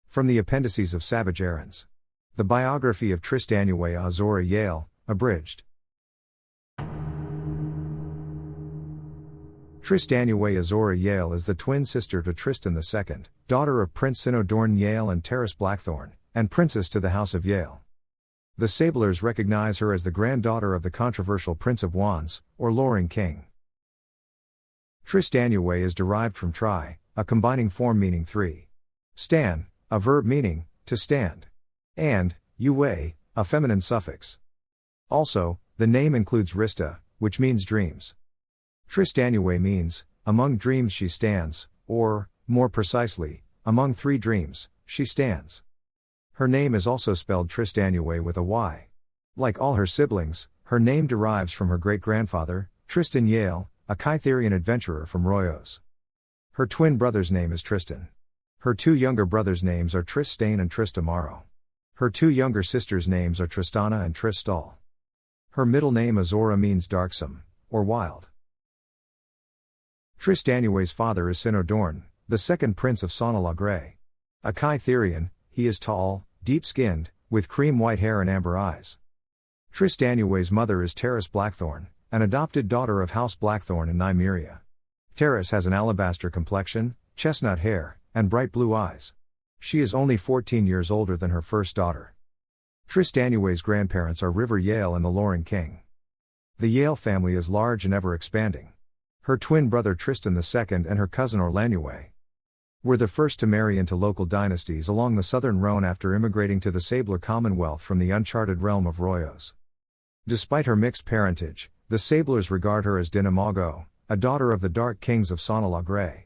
From the Appendices of Savage Errands. The Biography of Tristanué Azora Yale, abridged. Tristanué Azora Yale is the twin sister to Tristan II, daughter of Prince Sinodorn Yale and Terrace Blackthorn, and princess to the House of Yale. The Sablers recognize her as the granddaughter of the controversial Prince of Wands, or Loring King. Tristanué is derived from tri, a combining form meaning three. Stan, a verb meaning, to stand. And, uwe, a feminine suffix. Also, the name includes Rista, which means dreams. Tristanué means, among dreams she stands, or, more precisely, among three dreams, she stands. Her name is also spelled Tristanué with a Y. Like all her siblings, her name derives from her great-grandfather, Tristan Yale, a Kytherian adventurer from Royos. Her twin brother's name is Tristan. Her two younger brothers' names are Tristane and Tristamaro. Her two younger sisters' names are Tristana and Tristal. Her middle name Azora means darksome, or wild. Tristanué's father is Sinodorn, the second prince of Sonalagre. A Kytherian, he is tall, deep-skinned, with cream-white hair and amber eyes. Tristanué's mother is Terrace Blackthorn, an adopted daughter of House Blackthorn in Nymiria. Terrace has an alabaster complexion, chestnut hair, and bright blue eyes. She is only 14 years older than her first daughter. Tristanué's grandparents are River Yale and the Loring King. The Yale family is large and ever expanding. Her twin brother Tristan II and her cousin Orlanué were the first to marry into local dynasties along the southern Rhone after immigrating to the Sabler Commonwealth from the uncharted realm of Royos. Despite her mixed parentage, the Sablers regard her as Dinamago, a daughter of the Dark Kings of Sonalagre.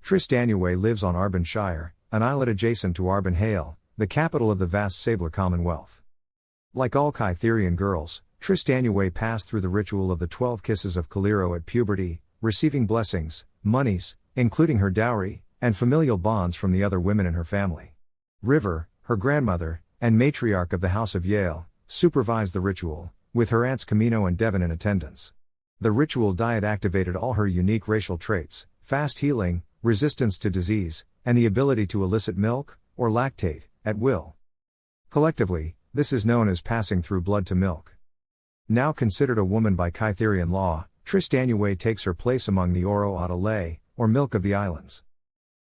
Tristanué lives on Arban Shire, an islet adjacent to Arban Hale, the capital of the vast Sabler Commonwealth. Like all Kytherian girls, Tristanué passed through the ritual of the 12 kisses of Kaliro at puberty, receiving blessings, monies, including her dowry, and familial bonds from the other women in her family. River, her grandmother, and matriarch of the House of Yale, supervised the ritual, with her aunts Camino and Devon in attendance. The ritual diet activated all her unique racial traits: fast healing, resistance to disease, and the ability to elicit milk, or lactate, at will. Collectively, this is known as passing through blood to milk. Now considered a woman by Kytherian law, Tristanué takes her place among the Oro Adelae, or milk of the islands.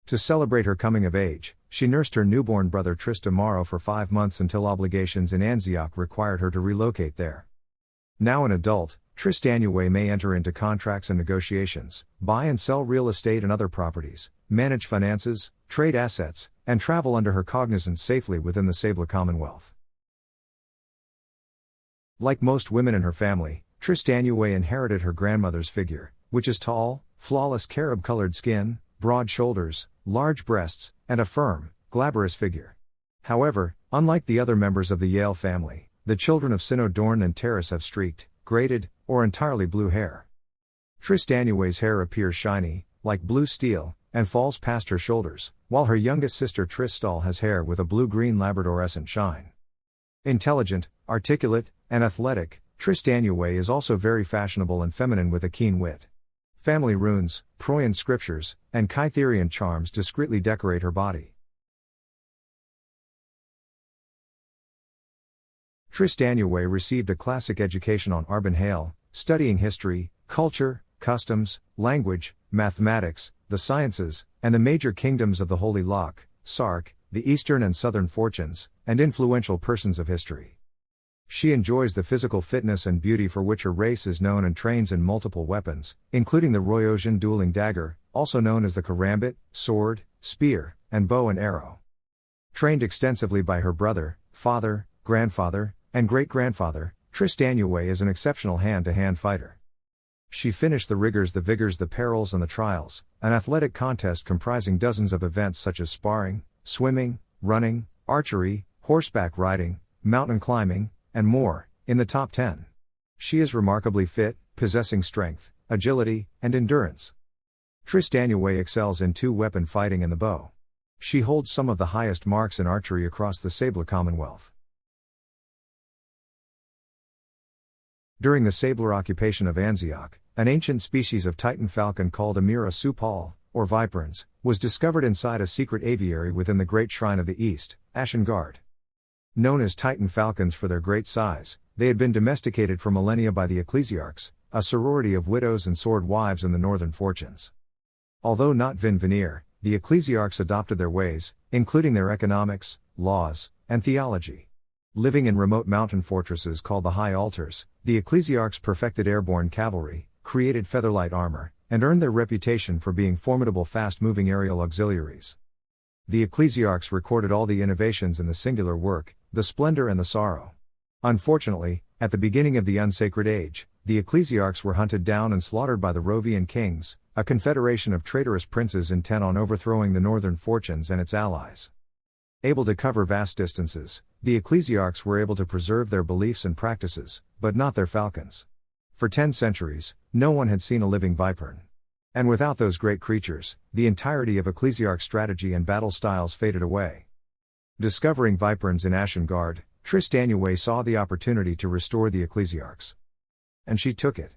To celebrate her coming of age, she nursed her newborn brother Tristamaro for 5 months until obligations in Antioch required her to relocate there. Now an adult, Tristanué may enter into contracts and negotiations, buy and sell real estate and other properties, manage finances, trade assets, and travel under her cognizance safely within the Sabler Commonwealth. Like most women in her family, Tristanué inherited her grandmother's figure, which is tall, flawless carob-colored skin, broad shoulders, large breasts, and a firm, glabrous figure. However, unlike the other members of the Yale family, the children of Sinodorn and Terrace have streaked, braided, or entirely blue hair. Tristanué's hair appears shiny, like blue steel, and falls past her shoulders, while her youngest sister Tristal has hair with a blue-green labradorescent shine. Intelligent, articulate, and athletic, Tristanué is also very fashionable and feminine with a keen wit. Family runes, Proyan scriptures, and Kytherian charms discreetly decorate her body. Tristanué received a classic education on Arban Hale, studying history, culture, customs, language, mathematics, the sciences, and the major kingdoms of the Holy Loch, Sark, the eastern and southern fortunes, and influential persons of history. She enjoys the physical fitness and beauty for which her race is known and trains in multiple weapons, including the Royosian dueling dagger, also known as the karambit, sword, spear, and bow and arrow. Trained extensively by her brother, father, grandfather, and great-grandfather, Tristanué is an exceptional hand-to-hand fighter. She finished the rigors, the vigors, the perils, and the trials, an athletic contest comprising dozens of events such as sparring, swimming, running, archery, horseback riding, mountain climbing, and more, in the top 10. She is remarkably fit, possessing strength, agility, and endurance. Tristanué excels in two-weapon fighting and the bow. She holds some of the highest marks in archery across the Sabler Commonwealth. During the Sabler occupation of Antioch, an ancient species of Titan falcon called Amira supal, or Viperns, was discovered inside a secret aviary within the Great Shrine of the East, Ashengard. Known as Titan falcons for their great size, they had been domesticated for millennia by the Ecclesiarchs, a sorority of widows and sword wives in the northern fortunes. Although not Vyn Vanir, the Ecclesiarchs adopted their ways, including their economics, laws, and theology. Living in remote mountain fortresses called the High Altars, the Ecclesiarchs perfected airborne cavalry, created featherlight armor, and earned their reputation for being formidable fast-moving aerial auxiliaries. The Ecclesiarchs recorded all the innovations in the singular work, the splendor and the sorrow. Unfortunately, at the beginning of the Unsacred Age, the Ecclesiarchs were hunted down and slaughtered by the Rovian kings, a confederation of traitorous princes intent on overthrowing the northern fortunes and its allies. Able to cover vast distances, the Ecclesiarchs were able to preserve their beliefs and practices, but not their falcons. For 10 centuries, no one had seen a living vipern. And without those great creatures, the entirety of Ecclesiarch strategy and battle styles faded away. Discovering viperns in Ashengard, Tristanué saw the opportunity to restore the Ecclesiarchs. And she took it.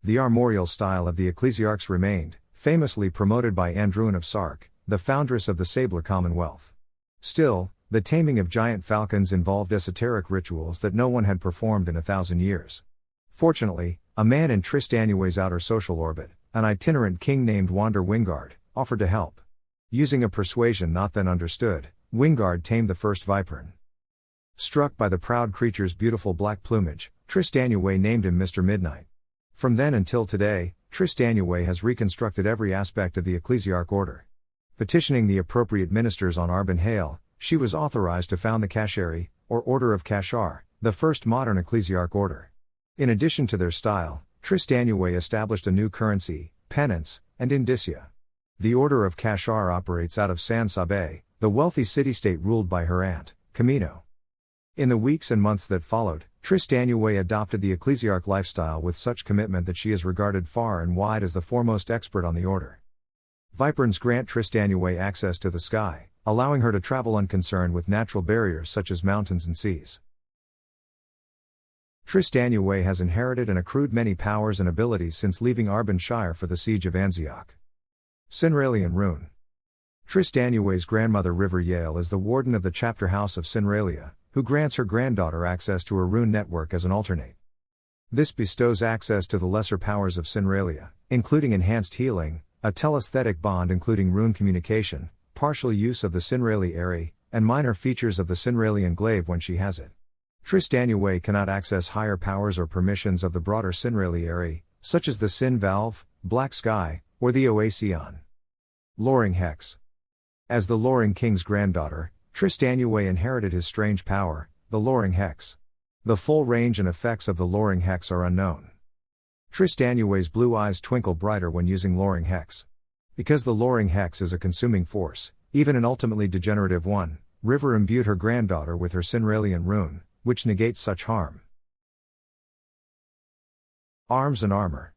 The armorial style of the Ecclesiarchs remained, famously promoted by Andruin of Sark, the foundress of the Sabler Commonwealth. Still, the taming of giant falcons involved esoteric rituals that no one had performed in 1,000 years. Fortunately, a man in Tristanué's outer social orbit, an itinerant king named Wander Wingard, offered to help. Using a persuasion not then understood, Wingard tamed the first vipern. Struck by the proud creature's beautiful black plumage, Tristanué named him Mr. Midnight. From then until today, Tristanué has reconstructed every aspect of the Ecclesiarch order. Petitioning the appropriate ministers on Arbin Hale, she was authorized to found the Kashari, or Order of Kashar, the first modern Ecclesiarch order. In addition to their style, Tristanué established a new currency, penance, and indicia. The Order of Kashar operates out of San Sabé, the wealthy city-state ruled by her aunt, Camino. In the weeks and months that followed, Tristanué adopted the Ecclesiarch lifestyle with such commitment that she is regarded far and wide as the foremost expert on the order. Viperns grant Tristanué access to the sky, allowing her to travel unconcerned with natural barriers such as mountains and seas. Tristanué has inherited and accrued many powers and abilities since leaving Arbin Shire for the siege of Antioch. Cinralian Rune. Tristanué's grandmother River Yale is the warden of the chapter house of Cinralia, who grants her granddaughter access to a rune network as an alternate. This bestows access to the lesser powers of Cinralia, including enhanced healing, a telesthetic bond including rune communication, partial use of the Cinrali Airy, and minor features of the Cinralian glaive when she has it. Tristanué cannot access higher powers or permissions of the broader Cinrali Airy, such as the Sin Valve, Black Sky, or the Oasion. Loring Hex. As the Loring King's granddaughter, Tristanué inherited his strange power, the Loring Hex. The full range and effects of the Loring Hex are unknown. Tristanué's blue eyes twinkle brighter when using Loring Hex. Because the Loring Hex is a consuming force, even an ultimately degenerative one, River imbued her granddaughter with her Cinralian rune, which negates such harm. Arms and armor.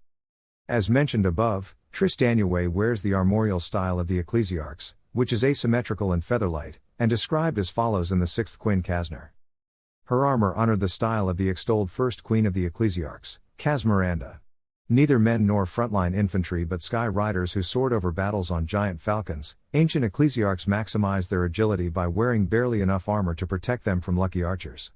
As mentioned above, Tristanué wears the armorial style of the Ecclesiarchs, which is asymmetrical and featherlight, and described as follows in the 6th Quinn Kasner. Her armor honored the style of the extolled first queen of the Ecclesiarchs, Casmeranda. Neither men nor frontline infantry but sky riders who soared over battles on giant falcons, ancient Ecclesiarchs maximized their agility by wearing barely enough armor to protect them from lucky archers.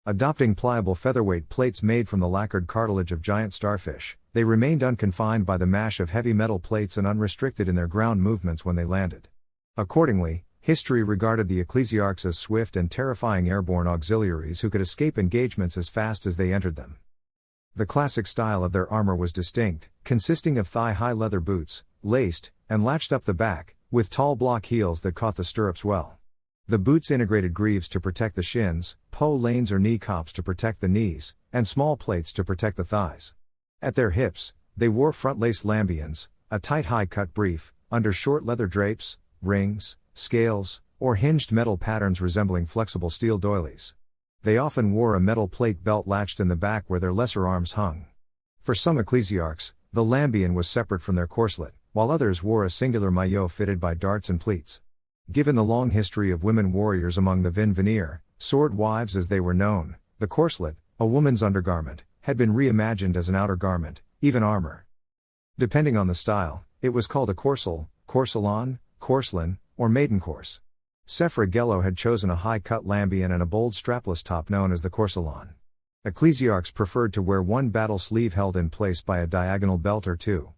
Adopting pliable featherweight plates made from the lacquered cartilage of giant starfish, they remained unconfined by the mash of heavy metal plates and unrestricted in their ground movements when they landed. Accordingly, history regarded the Ecclesiarchs as swift and terrifying airborne auxiliaries who could escape engagements as fast as they entered them. The classic style of their armor was distinct, consisting of thigh-high leather boots, laced, and latched up the back, with tall block heels that caught the stirrups well. The boots integrated greaves to protect the shins, poe lanes or knee cops to protect the knees, and small plates to protect the thighs. At their hips, they wore front-lace lambians, a tight high-cut brief, under short leather drapes, rings, scales, or hinged metal patterns resembling flexible steel doilies. They often wore a metal plate belt latched in the back where their lesser arms hung. For some ecclesiarchs, the lambian was separate from their corselet, while others wore a singular maillot fitted by darts and pleats. Given the long history of women warriors among the Vyn Vanir, sword wives as they were known, the corselet, a woman's undergarment, had been reimagined as an outer garment, even armor. Depending on the style, It was called a coursel, courselon, courselin, or maiden course. se-KWAY-on had chosen a high-cut lambion and a bold strapless top known as the courselon. Ecclesiarchs preferred to wear one battle sleeve held in place by a diagonal belt or two.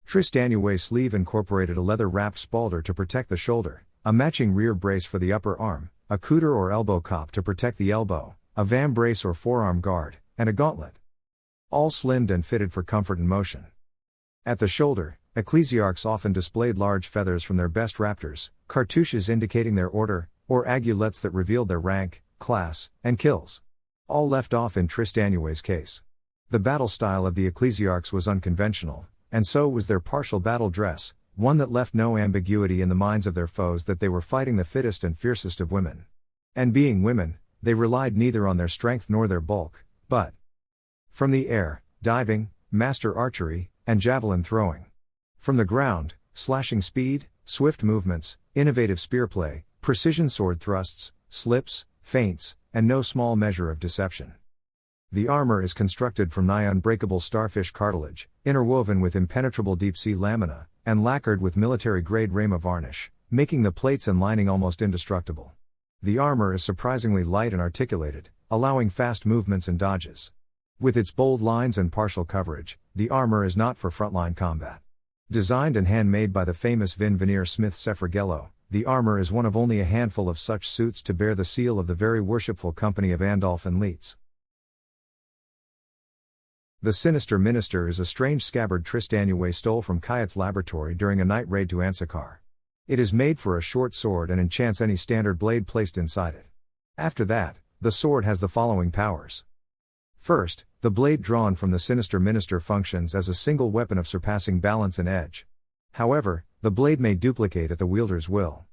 Tristanué's sleeve incorporated a leather-wrapped spalder to protect the shoulder, a matching rear brace for the upper arm, a couter or elbow cop to protect the elbow, a vambrace or forearm guard, and a gauntlet. All slimmed and fitted for comfort and motion. At the shoulder, ecclesiarchs often displayed large feathers from their best raptors, cartouches indicating their order, or aiguillettes that revealed their rank, class, and kills. All left off in Tristanué's case. The battle style of the ecclesiarchs was unconventional, and so was their partial battle dress, one that left no ambiguity in the minds of their foes that they were fighting the fittest and fiercest of women. And being women, they relied neither on their strength nor their bulk, but from the air, diving, master archery, and javelin throwing. From the ground, slashing speed, swift movements, innovative spearplay, precision sword thrusts, slips, feints, and no small measure of deception. The armor is constructed from nigh unbreakable starfish cartilage, interwoven with impenetrable deep-sea lamina, and lacquered with military-grade Rama varnish, making the plates and lining almost indestructible. The armor is surprisingly light and articulated, allowing fast movements and dodges. With its bold lines and partial coverage, the armor is not for frontline combat. Designed and handmade by the famous Vyn Vanir smith se-KWAY-on, the armor is one of only a handful of such suits to bear the seal of the very worshipful company of Andolf and Leets. The Sinister Minister is a strange scabbard Tristanué stole from Kayat's laboratory during a night raid to Ansakar. It is made for a short sword and enchants any standard blade placed inside it. After that, the sword has the following powers. First, the blade drawn from the Sinister Minister functions as a single weapon of surpassing balance and edge. However, the blade may duplicate at the wielder's will.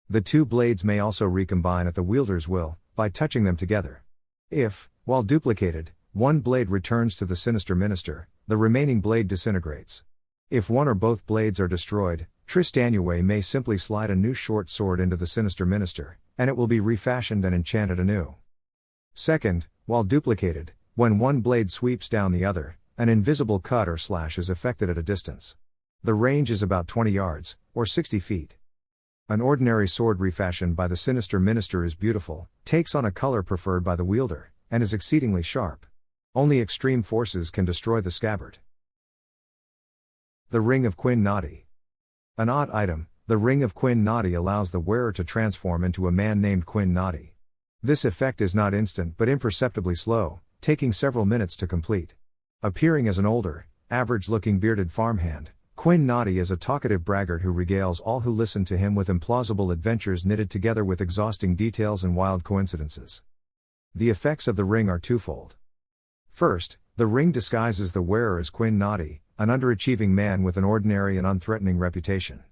The two blades may also recombine at the wielder's will, by touching them together. If, while duplicated, one blade returns to the Sinister Minister, the remaining blade disintegrates. If one or both blades are destroyed, Tristanué may simply slide a new short sword into the Sinister Minister, and it will be refashioned and enchanted anew. Second, while duplicated, when one blade sweeps down the other, an invisible cut or slash is effected at a distance. The range is about 20 yards, or 60 feet. An ordinary sword refashioned by the Sinister Minister is beautiful, takes on a color preferred by the wielder, and is exceedingly sharp. Only extreme forces can destroy the scabbard. The Ring of Quinn Nadi. An odd item, the Ring of Quinn Nadi allows the wearer to transform into a man named Quinn Nadi. This effect is not instant but imperceptibly slow, taking several minutes to complete. Appearing as an older, average-looking bearded farmhand, Quinn Nadi is a talkative braggart who regales all who listen to him with implausible adventures knitted together with exhausting details and wild coincidences. The effects of the ring are twofold. First, the ring disguises the wearer as Quinn Nadi, an underachieving man with an ordinary and unthreatening reputation.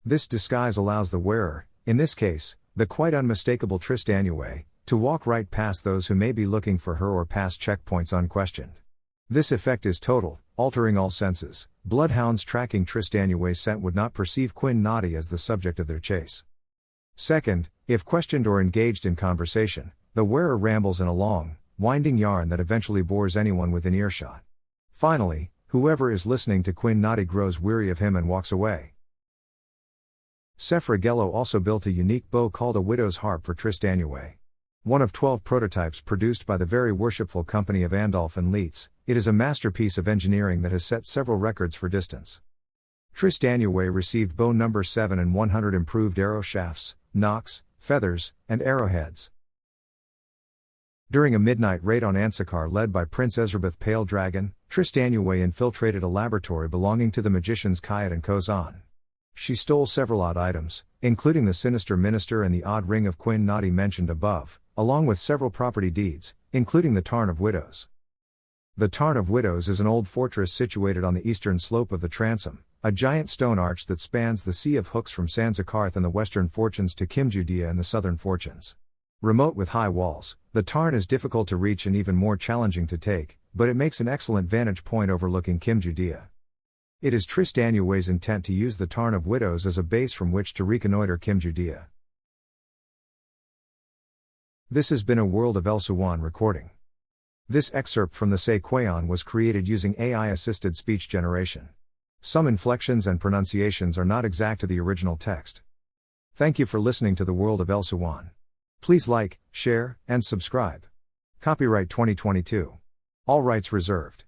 This disguise allows the wearer, in this case, the quite unmistakable Tristanué, to walk right past those who may be looking for her or pass checkpoints unquestioned. This effect is total, altering all senses. Bloodhounds tracking Tristanué's scent would not perceive Quinn Nadi as the subject of their chase. Second, if questioned or engaged in conversation, the wearer rambles in a long, winding yarn that eventually bores anyone within earshot. Finally, whoever is listening to Quinn Nadi grows weary of him and walks away. se-KWAY-on also built a unique bow called a widow's harp for Tristanué. One of 12 prototypes produced by the very worshipful company of Andolf and Leets, it is a masterpiece of engineering that has set several records for distance. Tristanué received bow number 7 and 100 improved arrow shafts, nocks, feathers, and arrowheads. During a midnight raid on Ansakar led by Prince Ezrabeth Pale Dragon, Tristanué infiltrated a laboratory belonging to the magicians Kayat and Kozan. She stole several odd items, including the Sinister Minister and the odd ring of Quinn Nadi mentioned above, along with several property deeds, including the Tarn of Widows. The Tarn of Widows is an old fortress situated on the eastern slope of the transom, a giant stone arch that spans the Sea of Hooks from Sanzakarth in the western fortunes to Kimjudia in the southern fortunes. Remote with high walls, the Tarn is difficult to reach and even more challenging to take, but it makes an excellent vantage point overlooking Kimjudia. It is Tristanué's intent to use the Tarn of Widows as a base from which to reconnoiter Kimjudia. This has been a World of Elsuon recording. This excerpt from the se-KWAY-on was created using AI-assisted speech generation. Some inflections and pronunciations are not exact to the original text. Thank you for listening to the World of Elsuon. Please like, share, and subscribe. Copyright 2022. All rights reserved.